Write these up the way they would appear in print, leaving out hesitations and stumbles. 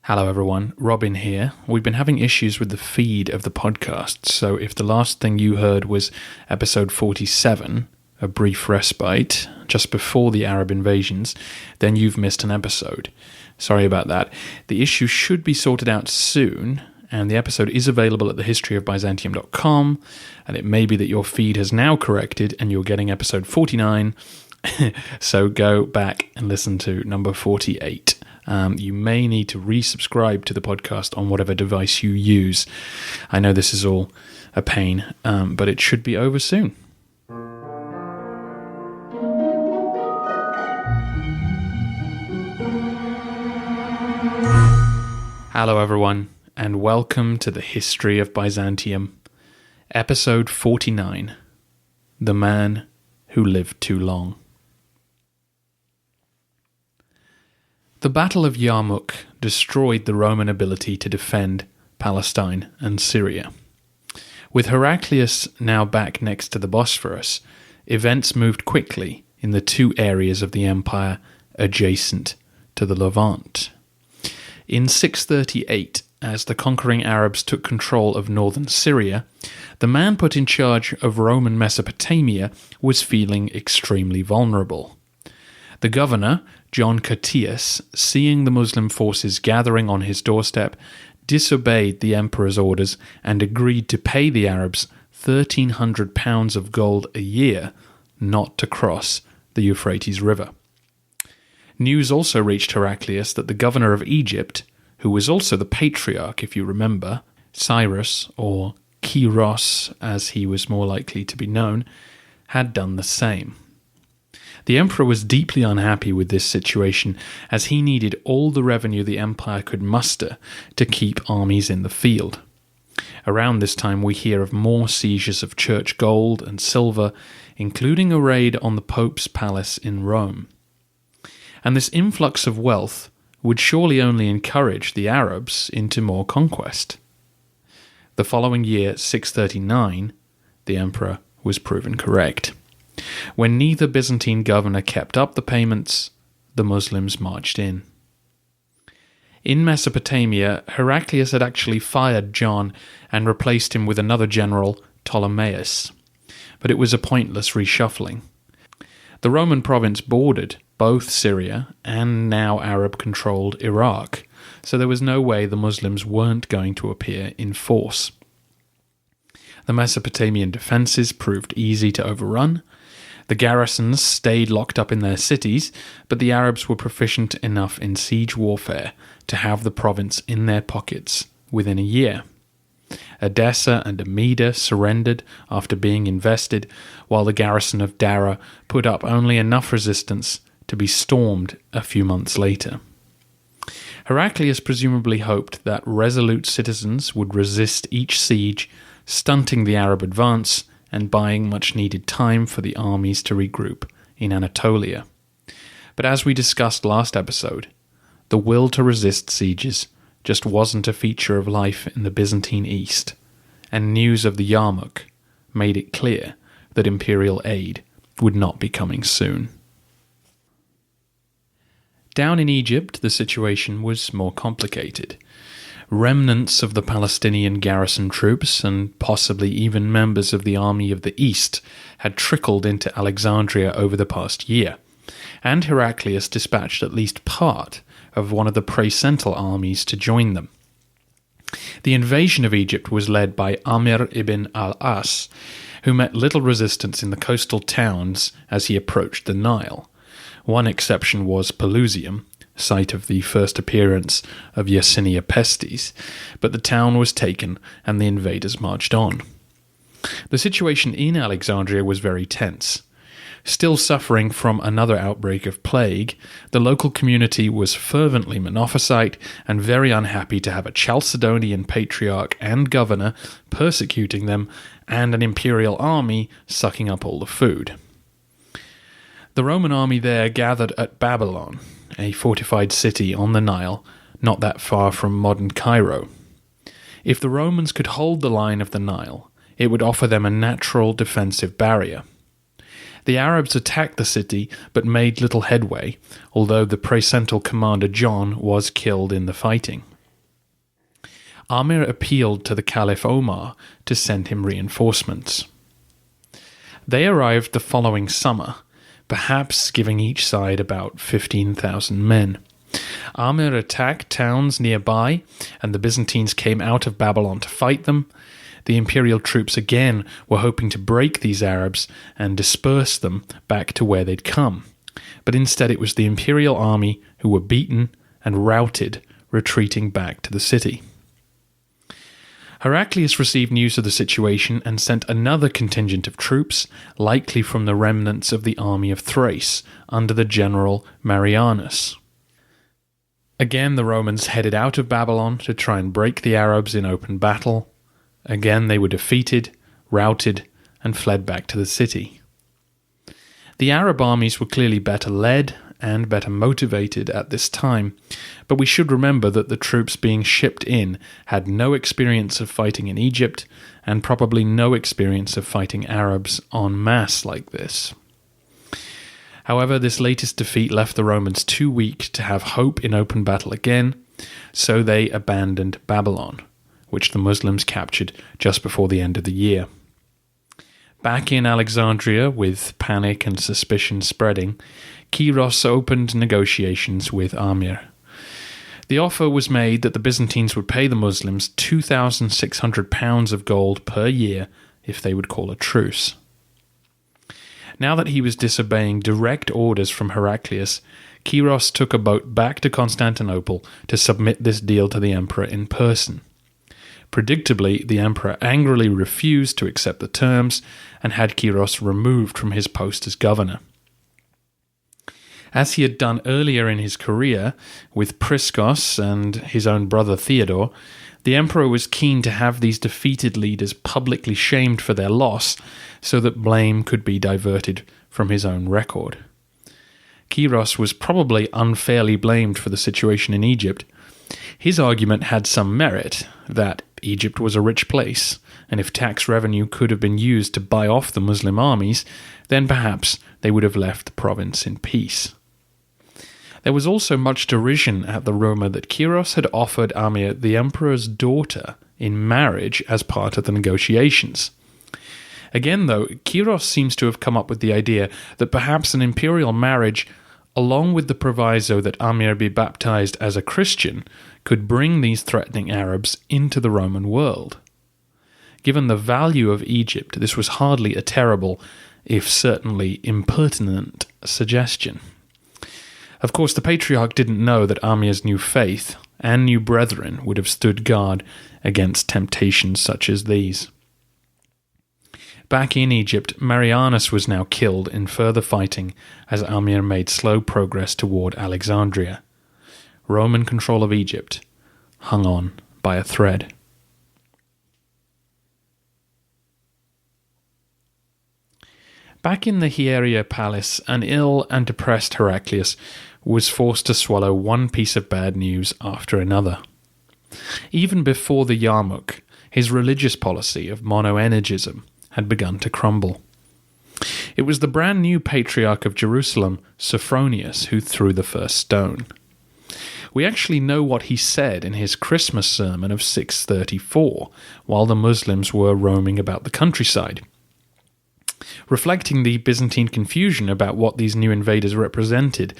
Hello everyone, Robin here. We've been having issues with the feed of the podcast, so if the last thing you heard was episode 47, a brief respite, just before the Arab invasions, then you've missed an episode. Sorry about that. The issue should be sorted out soon, and the episode is available at thehistoryofbyzantium.com, and it may be that your feed has now corrected and you're getting episode 49, so go back and listen to number 48. You may need to resubscribe to the podcast on whatever device you use. I know this is all a pain, but it should be over soon. Hello everyone, and welcome to the History of Byzantium, episode 49, The Man Who Lived Too Long. The Battle of Yarmouk destroyed the Roman ability to defend Palestine and Syria. With Heraclius now back next to the Bosphorus, events moved quickly in the two areas of the empire adjacent to the Levant. In 638, as the conquering Arabs took control of northern Syria, the man put in charge of Roman Mesopotamia was feeling extremely vulnerable. The governor, John Curtius, seeing the Muslim forces gathering on his doorstep, disobeyed the emperor's orders and agreed to pay the Arabs £1,300 of gold a year not to cross the Euphrates River. News also reached Heraclius that the governor of Egypt, who was also the patriarch if you remember, Cyrus, or Kyros as he was more likely to be known, had done the same. The emperor was deeply unhappy with this situation as he needed all the revenue the empire could muster to keep armies in the field. Around this time we hear of more seizures of church gold and silver, including a raid on the Pope's palace in Rome. And this influx of wealth would surely only encourage the Arabs into more conquest. The following year, 639, the emperor was proven correct. When neither Byzantine governor kept up the payments, the Muslims marched in. In Mesopotamia, Heraclius had actually fired John and replaced him with another general, Ptolemaeus. But it was a pointless reshuffling. The Roman province bordered both Syria and now Arab-controlled Iraq, so there was no way the Muslims weren't going to appear in force. The Mesopotamian defences proved easy to overrun. The garrisons stayed locked up in their cities, but the Arabs were proficient enough in siege warfare to have the province in their pockets within a year. Edessa and Amida surrendered after being invested, while the garrison of Dara put up only enough resistance to be stormed a few months later. Heraclius presumably hoped that resolute citizens would resist each siege, stunting the Arab advance and buying much-needed time for the armies to regroup in Anatolia. But as we discussed last episode, the will to resist sieges just wasn't a feature of life in the Byzantine East, and news of the Yarmouk made it clear that imperial aid would not be coming soon. Down in Egypt, the situation was more complicated. Remnants of the Palestinian garrison troops, and possibly even members of the Army of the East, had trickled into Alexandria over the past year, and Heraclius dispatched at least part of one of the praesental armies to join them. The invasion of Egypt was led by Amir ibn al-As, who met little resistance in the coastal towns as he approached the Nile. One exception was Pelusium, site of the first appearance of Yersinia Pestis, but the town was taken and the invaders marched on. The situation in Alexandria was very tense. Still suffering from another outbreak of plague, the local community was fervently Monophysite and very unhappy to have a Chalcedonian patriarch and governor persecuting them and an imperial army sucking up all the food. The Roman army there gathered at Babylon, a fortified city on the Nile, not that far from modern Cairo. If the Romans could hold the line of the Nile, it would offer them a natural defensive barrier. The Arabs attacked the city but made little headway, although the praesental commander John was killed in the fighting. Amir appealed to the Caliph Omar to send him reinforcements. They arrived the following summer, perhaps giving each side about 15,000 men. Amir attacked towns nearby, and the Byzantines came out of Babylon to fight them. The imperial troops again were hoping to break these Arabs and disperse them back to where they'd come. But instead it was the imperial army who were beaten and routed, retreating back to the city. Heraclius received news of the situation and sent another contingent of troops, likely from the remnants of the army of Thrace, under the general Marianus. Again, the Romans headed out of Babylon to try and break the Arabs in open battle. Again, they were defeated, routed, and fled back to the city. The Arab armies were clearly better led and better motivated at this time, but we should remember that the troops being shipped in had no experience of fighting in Egypt and probably no experience of fighting Arabs en masse like this. However, this latest defeat left the Romans too weak to have hope in open battle again, so they abandoned Babylon, which the Muslims captured just before the end of the year. Back in Alexandria, with panic and suspicion spreading, Quiros opened negotiations with Amir. The offer was made that the Byzantines would pay the Muslims 2,600 pounds of gold per year if they would call a truce. Now that he was disobeying direct orders from Heraclius, Quiros took a boat back to Constantinople to submit this deal to the emperor in person. Predictably, the emperor angrily refused to accept the terms and had Quiros removed from his post as governor. As he had done earlier in his career with Priscus and his own brother Theodore, the emperor was keen to have these defeated leaders publicly shamed for their loss so that blame could be diverted from his own record. Quiros was probably unfairly blamed for the situation in Egypt. His argument had some merit, that Egypt was a rich place, and if tax revenue could have been used to buy off the Muslim armies, then perhaps they would have left the province in peace. There was also much derision at the rumour that Quiros had offered Amir the emperor's daughter in marriage as part of the negotiations. Again, though, Quiros seems to have come up with the idea that perhaps an imperial marriage, along with the proviso that Amir be baptized as a Christian, could bring these threatening Arabs into the Roman world. Given the value of Egypt, this was hardly a terrible, if certainly impertinent, suggestion. Of course, the Patriarch didn't know that Amir's new faith and new brethren would have stood guard against temptations such as these. Back in Egypt, Marianus was now killed in further fighting as Amir made slow progress toward Alexandria. Roman control of Egypt hung on by a thread. Back in the Hieria palace, an ill and depressed Heraclius was forced to swallow one piece of bad news after another. Even before the Yarmouk, his religious policy of monoenergism had begun to crumble. It was the brand new Patriarch of Jerusalem, Sophronius, who threw the first stone. We actually know what he said in his Christmas sermon of 634, while the Muslims were roaming about the countryside. Reflecting the Byzantine confusion about what these new invaders represented,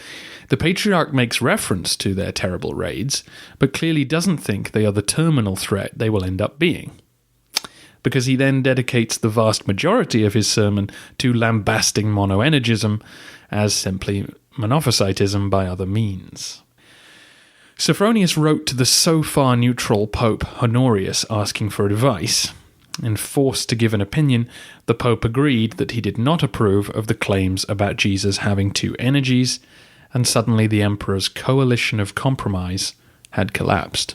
the Patriarch makes reference to their terrible raids, but clearly doesn't think they are the terminal threat they will end up being, because he then dedicates the vast majority of his sermon to lambasting monoenergism as simply monophysitism by other means. Sophronius wrote to the so far neutral Pope Honorius asking for advice, and forced to give an opinion, the Pope agreed that he did not approve of the claims about Jesus having two energies, and suddenly the emperor's coalition of compromise had collapsed.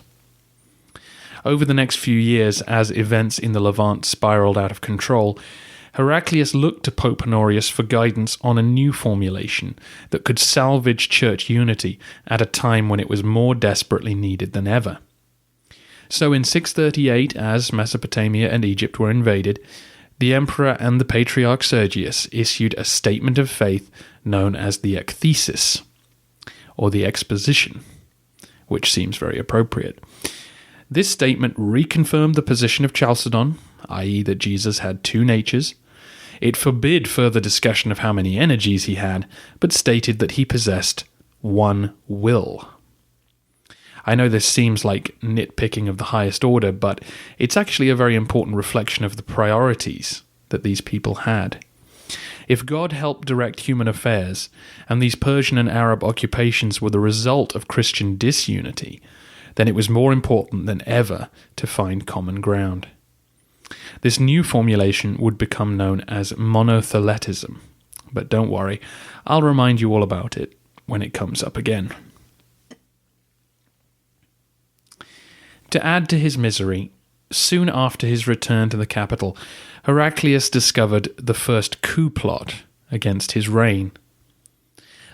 Over the next few years, as events in the Levant spiraled out of control, Heraclius looked to Pope Honorius for guidance on a new formulation that could salvage church unity at a time when it was more desperately needed than ever. So in 638, as Mesopotamia and Egypt were invaded, the emperor and the Patriarch Sergius issued a statement of faith known as the Ekthesis, or the Exposition, which seems very appropriate. This statement reconfirmed the position of Chalcedon, i.e. that Jesus had two natures. It forbid further discussion of how many energies he had, but stated that he possessed one will. I know this seems like nitpicking of the highest order, but it's actually a very important reflection of the priorities that these people had. If God helped direct human affairs, and these Persian and Arab occupations were the result of Christian disunity, then it was more important than ever to find common ground. This new formulation would become known as monotheletism, but don't worry, I'll remind you all about it when it comes up again. To add to his misery, soon after his return to the capital, Heraclius discovered the first coup plot against his reign.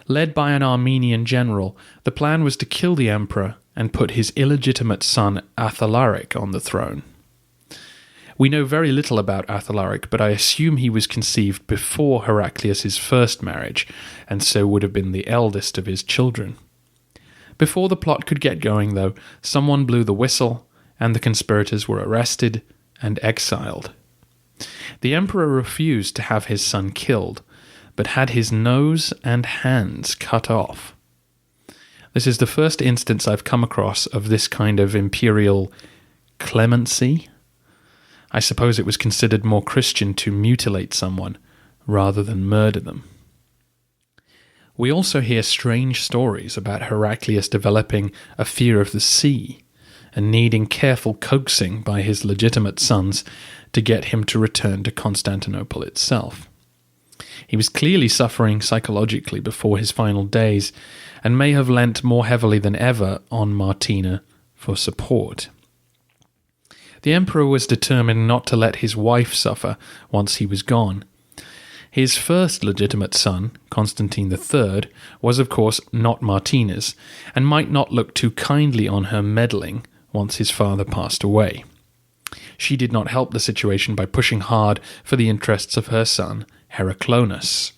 Led by an Armenian general, the plan was to kill the emperor and put his illegitimate son Athalaric on the throne. We know very little about Athalaric, but I assume he was conceived before Heraclius' first marriage, and so would have been the eldest of his children. Before the plot could get going, though, someone blew the whistle, and the conspirators were arrested and exiled. The emperor refused to have his son killed, but had his nose and hands cut off. This is the first instance I've come across of this kind of imperial clemency. I suppose it was considered more Christian to mutilate someone rather than murder them. We also hear strange stories about Heraclius developing a fear of the sea and needing careful coaxing by his legitimate sons to get him to return to Constantinople itself. He was clearly suffering psychologically before his final days and may have lent more heavily than ever on Martina for support. The emperor was determined not to let his wife suffer once he was gone. His first legitimate son, Constantine III, was of course not Martina's, and might not look too kindly on her meddling once his father passed away. She did not help the situation by pushing hard for the interests of her son, Heraclius.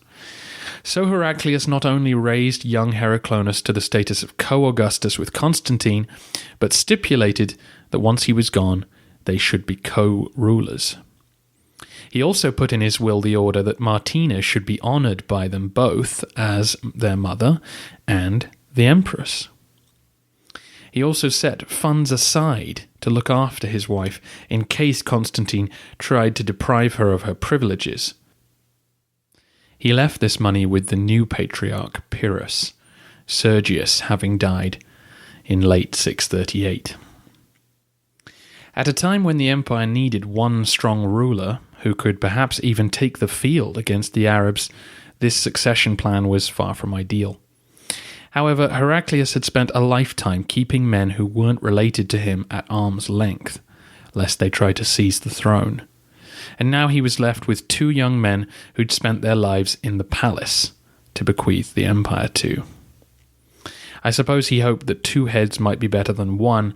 So Heraclius not only raised young Heraclius to the status of co-Augustus with Constantine, but stipulated that once he was gone, they should be co-rulers. He also put in his will the order that Martina should be honoured by them both as their mother and the empress. He also set funds aside to look after his wife in case Constantine tried to deprive her of her privileges. He left this money with the new patriarch Pyrrhus, Sergius having died in late 638. At a time when the empire needed one strong ruler who could perhaps even take the field against the Arabs, this succession plan was far from ideal. However, Heraclius had spent a lifetime keeping men who weren't related to him at arm's length, lest they try to seize the throne. And now he was left with two young men who'd spent their lives in the palace to bequeath the empire to. I suppose he hoped that two heads might be better than one,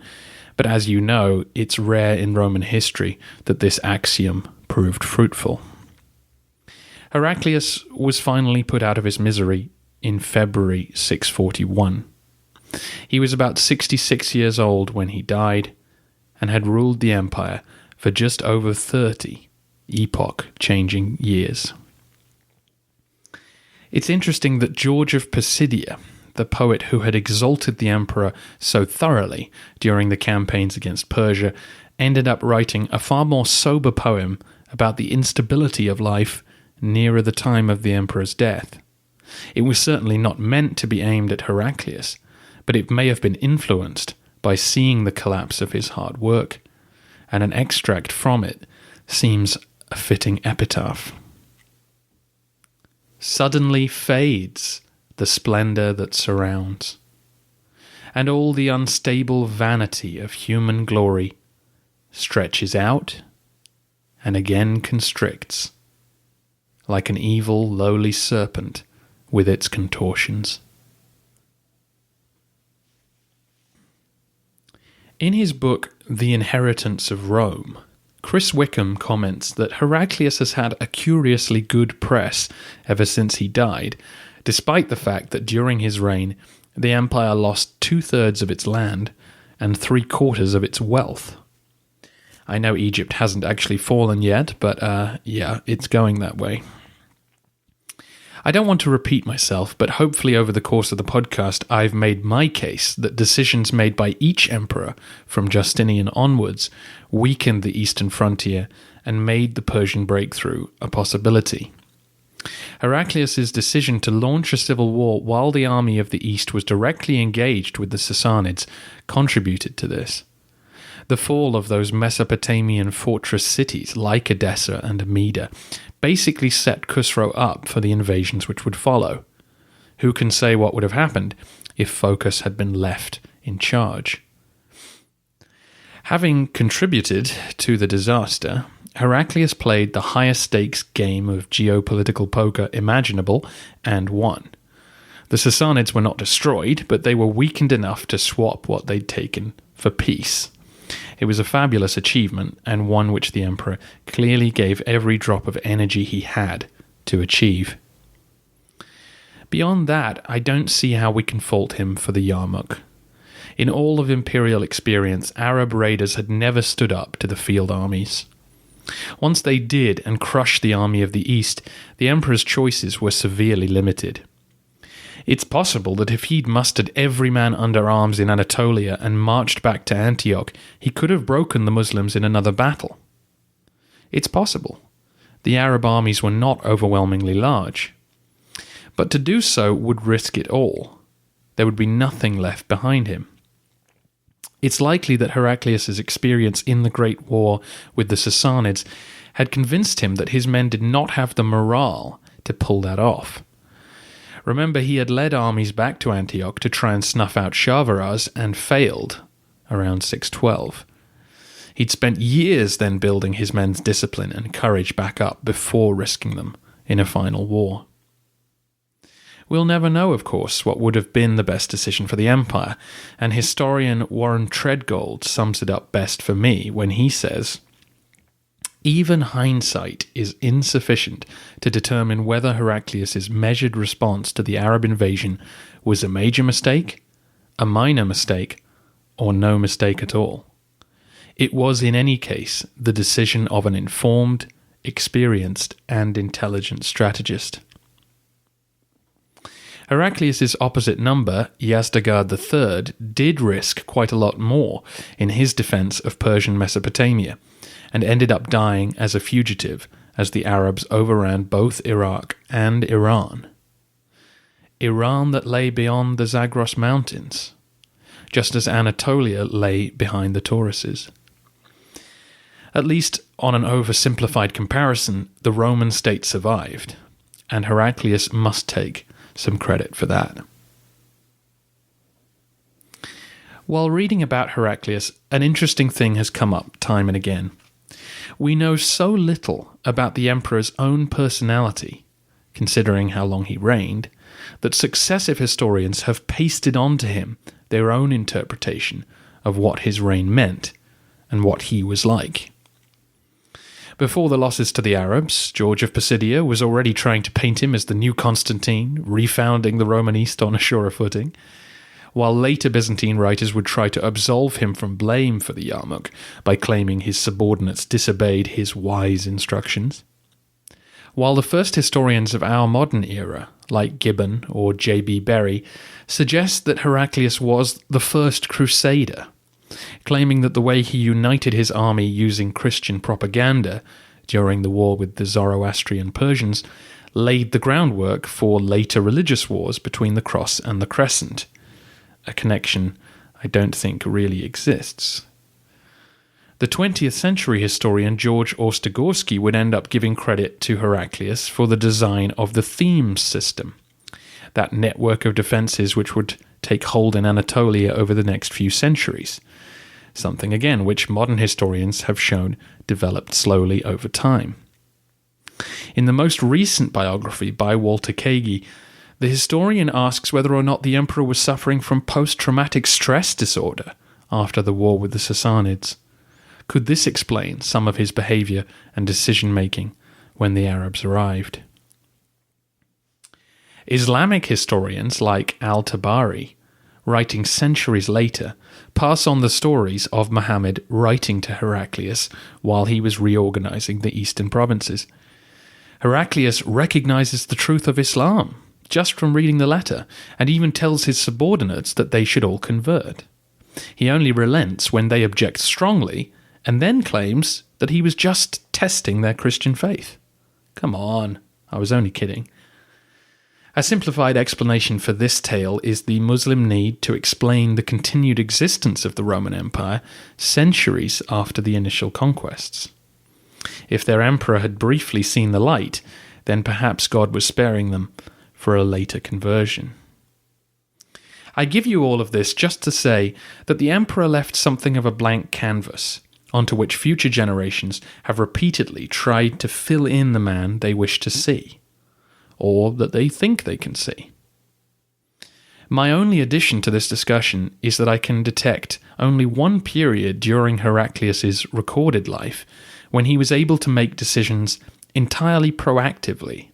but as you know, it's rare in Roman history that this axiom proved fruitful. Heraclius was finally put out of his misery in February 641. He was about 66 years old when he died and had ruled the empire for just over 30 epoch-changing years. It's interesting that George of Pisidia, the poet who had exalted the emperor so thoroughly during the campaigns against Persia, ended up writing a far more sober poem about the instability of life nearer the time of the emperor's death. It was certainly not meant to be aimed at Heraclius, but it may have been influenced by seeing the collapse of his hard work, and an extract from it seems a fitting epitaph. Suddenly fades the splendour that surrounds, and all the unstable vanity of human glory stretches out and again constricts, like an evil, lowly serpent with its contortions. In his book, The Inheritance of Rome, Chris Wickham comments that Heraclius has had a curiously good press ever since he died, despite the fact that during his reign, the empire lost 2/3 of its land and 3/4 of its wealth. I know Egypt hasn't actually fallen yet, but yeah, it's going that way. I don't want to repeat myself, but hopefully over the course of the podcast I've made my case that decisions made by each emperor from Justinian onwards weakened the eastern frontier and made the Persian breakthrough a possibility. Heraclius' decision to launch a civil war while the army of the east was directly engaged with the Sassanids contributed to this. The fall of those Mesopotamian fortress cities like Edessa and Amida basically set Khusro up for the invasions which would follow. Who can say what would have happened if Phocas had been left in charge? Having contributed to the disaster, Heraclius played the highest stakes game of geopolitical poker imaginable and won. The Sassanids were not destroyed, but they were weakened enough to swap what they'd taken for peace. It was a fabulous achievement, and one which the emperor clearly gave every drop of energy he had to achieve. Beyond that, I don't see how we can fault him for the Yarmouk. In all of imperial experience, Arab raiders had never stood up to the field armies. Once they did and crushed the army of the East, the emperor's choices were severely limited. It's possible that if he'd mustered every man under arms in Anatolia and marched back to Antioch, he could have broken the Muslims in another battle. It's possible. The Arab armies were not overwhelmingly large. But to do so would risk it all. There would be nothing left behind him. It's likely that Heraclius' experience in the Great War with the Sassanids had convinced him that his men did not have the morale to pull that off. Remember, he had led armies back to Antioch to try and snuff out Shawaraz and failed around 612. He'd spent years then building his men's discipline and courage back up before risking them in a final war. We'll never know, of course, what would have been the best decision for the empire, and historian Warren Treadgold sums it up best for me when he says, "Even hindsight is insufficient to determine whether Heraclius' measured response to the Arab invasion was a major mistake, a minor mistake, or no mistake at all. It was in any case the decision of an informed, experienced, and intelligent strategist." Heraclius' opposite number, Yazdegerd III, did risk quite a lot more in his defense of Persian Mesopotamia, and ended up dying as a fugitive as the Arabs overran both Iraq and Iran. Iran that lay beyond the Zagros Mountains, just as Anatolia lay behind the Tauruses. At least on an oversimplified comparison, the Roman state survived, and Heraclius must take some credit for that. While reading about Heraclius, an interesting thing has come up time and again. We know so little about the emperor's own personality, considering how long he reigned, that successive historians have pasted onto him their own interpretation of what his reign meant and what he was like. Before the losses to the Arabs, George of Pisidia was already trying to paint him as the new Constantine, refounding the Roman East on a surer footing, while later Byzantine writers would try to absolve him from blame for the Yarmouk by claiming his subordinates disobeyed his wise instructions. While the first historians of our modern era, like Gibbon or J.B. Berry, suggest that Heraclius was the first crusader, claiming that the way he united his army using Christian propaganda during the war with the Zoroastrian Persians laid the groundwork for later religious wars between the Cross and the Crescent, a connection I don't think really exists. The 20th century historian George Ostagorsky would end up giving credit to Heraclius for the design of the Thebes system, that network of defences which would take hold in Anatolia over the next few centuries, something again which modern historians have shown developed slowly over time. In the most recent biography by Walter Kagi, the historian asks whether or not the emperor was suffering from post-traumatic stress disorder after the war with the Sassanids. Could this explain some of his behaviour and decision-making when the Arabs arrived? Islamic historians like al-Tabari writing centuries later, pass on the stories of Muhammad writing to Heraclius while he was reorganizing the eastern provinces. Heraclius recognizes the truth of Islam just from reading the letter, and even tells his subordinates that they should all convert. He only relents when they object strongly, and then claims that he was just testing their Christian faith. Come on, I was only kidding. A simplified explanation for this tale is the Muslim need to explain the continued existence of the Roman Empire centuries after the initial conquests. If their emperor had briefly seen the light, then perhaps God was sparing them for a later conversion. I give you all of this just to say that the emperor left something of a blank canvas onto which future generations have repeatedly tried to fill in the man they wish to see, or that they think they can see. My only addition to this discussion is that I can detect only one period during Heraclius's recorded life when he was able to make decisions entirely proactively.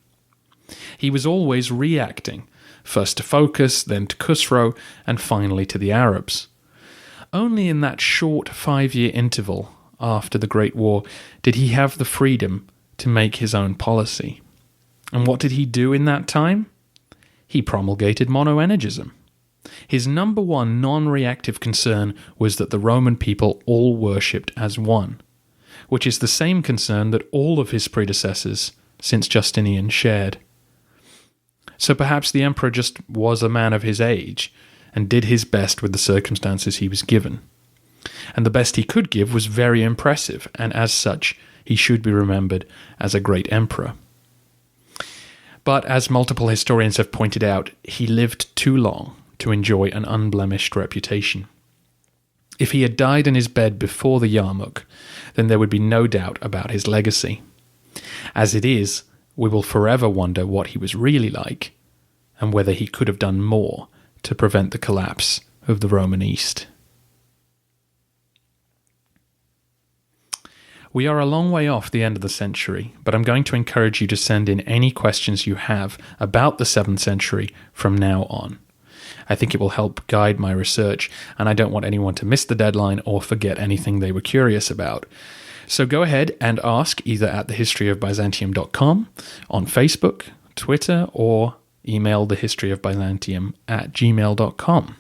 He was always reacting, first to Phocas, then to Khusro, and finally to the Arabs. Only in that short 5-year interval after the Great War did he have the freedom to make his own policy. And what did he do in that time? He promulgated monoenergism. His number one non-reactive concern was that the Roman people all worshipped as one, which is the same concern that all of his predecessors since Justinian shared. So perhaps the emperor just was a man of his age and did his best with the circumstances he was given. And the best he could give was very impressive, and as such, he should be remembered as a great emperor. But as multiple historians have pointed out, he lived too long to enjoy an unblemished reputation. If he had died in his bed before the Yarmouk, then there would be no doubt about his legacy. As it is, we will forever wonder what he was really like, and whether he could have done more to prevent the collapse of the Roman East. We are a long way off the end of the century, but I'm going to encourage you to send in any questions you have about the 7th century from now on. I think it will help guide my research, and I don't want anyone to miss the deadline or forget anything they were curious about. So go ahead and ask either at thehistoryofbyzantium.com, on Facebook, Twitter, or email thehistoryofbyzantium@gmail.com.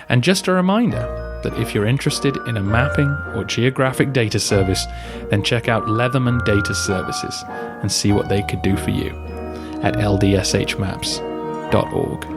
And just a reminder that if you're interested in a mapping or geographic data service, then check out Leatherman Data Services and see what they could do for you at ldshmaps.org.